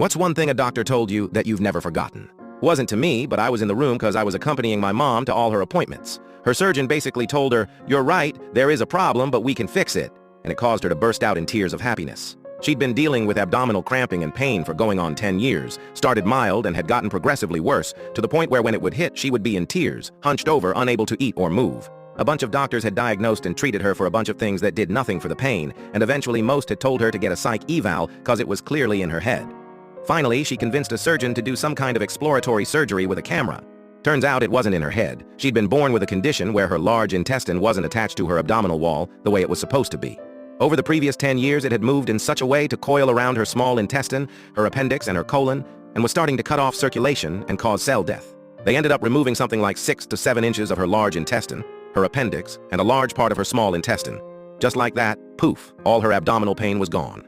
What's one thing a doctor told you that you've never forgotten? Wasn't to me, but I was in the room because I was accompanying my mom to all her appointments. Her surgeon basically told her, "You're right, there is a problem, but we can fix it." And it caused her to burst out in tears of happiness. She'd been dealing with abdominal cramping and pain for going on 10 years, started mild and had gotten progressively worse, to the point where when it would hit, she would be in tears, hunched over, unable to eat or move. A bunch of doctors had diagnosed and treated her for a bunch of things that did nothing for the pain, and eventually most had told her to get a psych eval because it was clearly in her head. Finally, she convinced a surgeon to do some kind of exploratory surgery with a camera. Turns out it wasn't in her head. She'd been born with a condition where her large intestine wasn't attached to her abdominal wall the way it was supposed to be. Over the previous 10 years, it had moved in such a way to coil around her small intestine, her appendix, and her colon, and was starting to cut off circulation and cause cell death. They ended up removing something like 6 to 7 inches of her large intestine, her appendix, and a large part of her small intestine. Just like that, poof, all her abdominal pain was gone.